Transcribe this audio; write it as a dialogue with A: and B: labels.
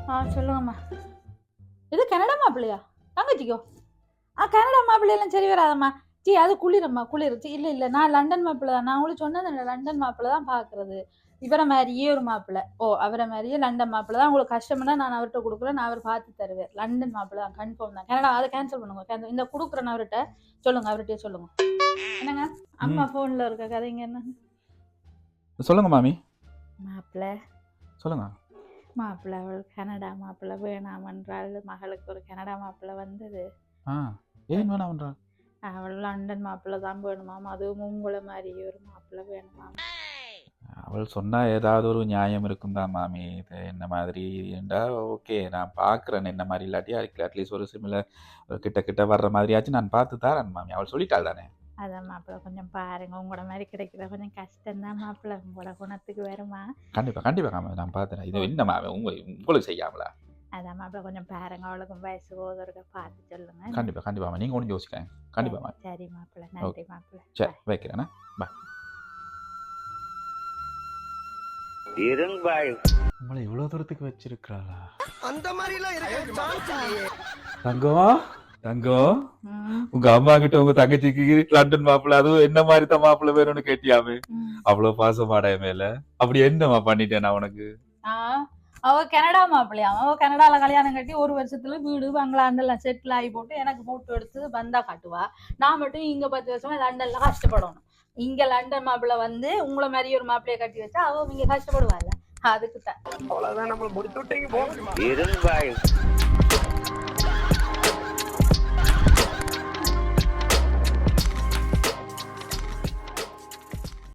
A: சொல்லுங்கம்மா. இது கனடா மாப்பிள்ளையா? தங்கச்சிக்கோ? கனடா மாப்பிள்ளையெல்லாம் சரி வராதம்மா. அது குளிரம்மா, குளிர். இல்ல. நான் லண்டன் மாப்பிள்ளை தான். நான் உங்களுக்கு சொன்னேன்ல, லண்டன் மாப்பிள்ளை தான் பார்க்குறது. இவரை மாரியே ஒரு மாப்பிள்ளை. அவரை மாரியே லண்டன் மாப்பிள்ளை தான். உங்களுக்கு கஷ்டம்னா நான் அவர்கிட்ட குடுக்குறேன். நான் அவர் பார்த்து தருவேன். லண்டன் மாப்பிள்ளை தான், கன்ஃபார்ம் தான். கனடா அதை கேன்சல் பண்ணுங்க. இந்த குடுக்குறேன் அவர்கிட்ட. சொல்லுங்க, அவர்கிட்டயே சொல்லுங்க. என்னங்க? அம்மா ஃபோன்ல இருக்க கதைங்க என்ன?
B: சொல்லுங்க மாமி.
A: மாப்பிள்ளை
B: சொல்லுங்க.
A: மாப்பிள்ளை அவள் கனடா மாப்பிள்ளை வேணாமன்றாள். மகளுக்கு ஒரு கனடா மாப்பிள்ளை வந்தது.
B: ஏன் வேணாமன்றா?
A: அவள் லண்டன் மாப்பிள்ளை தான் வேணுமாம். அதுவும் உங்களை மாதிரி ஒரு மாப்பிள்ளை வேணுமாம்.
B: அவள் சொன்னா ஏதாவது ஒரு நியாயம் இருக்கும் தான் மாமி. இது என்ன மாதிரி என்றா ஓகே, நான் பார்க்குறேன். என்ன மாதிரி இல்லாட்டி அட்லீஸ்ட் ஒரு சிமிலர் கிட்ட வர்ற மாதிரியாச்சும் நான் பார்த்து தரேன் மாமி. அவள் சொல்லிட்டாள் தானே.
A: அதான் மாப்பிள்ளை கொஞ்சம் பாருங்க. உங்களோட மாதிரி கிடைக்கிற கொஞ்சம் கஷ்டம்தான் மாப்பிள்ளை. உங்களோட குணத்துக்கு வருமா?
B: கண்டிப்பா மாமி, நான் பார்த்துறேன். இது என்ன மாமி உங்களுக்கு செய்யாமலா?
A: அதான் மாப்பிள்ளை கொஞ்சம் பாருங்க. அவளுக்கும் வயசு போதற்க பார்த்து சொல்லுங்க.
B: கண்டிப்பா மாமி, நீங்க ஒன்றும் யோசிக்கிறேன். கண்டிப்பா மாமி.
A: சரி மாப்பிள்ளை, நன்றி மாப்பிள்ளை.
B: சரி வைக்கிறேன்னா பாய். உங்களை இவ்வளவு தூரத்துக்கு வச்சிருக்காளா?
C: அந்த மாதிரி எல்லாம் இருக்க சான்ஸ் இல்லையே.
B: தங்கம் உங்க அம்மா கிட்ட உங்க தங்கச்சிக்கு லண்டன் மாப்பிள்ள அதுவும் என்ன மாதிரி தான் மாப்பிள்ள வேணும்னு கேட்டியாமே? அவ்வளவு பாசமாடைய மேல அப்படி என்னமா பண்ணிட்டேன் நான் உனக்கு?
A: அவ கனடா மாப்பிள்ளையா? அவ கனடால கல்யாணம் கட்டி ஒரு வருஷத்துல வீடு பங்களாண்டெல்லாம் செட்டில் ஆகி போட்டு எனக்கு போட்டு எடுத்து வந்தா காட்டுவா. நான் மட்டும் இங்க 10 வருஷமா லண்டன்ல கஷ்டப்படணும். இங்க லண்டன் மாப்பிள்ளை வந்து உங்களை மாதிரி ஒரு மாப்பிள்ளைய கட்டி வச்சா அவ இங்க கஷ்டப்படுவாள். அதுக்குத்தான்.
C: அவ்வளவுதான், நம்ம முடிச்சு விட்டீங்க.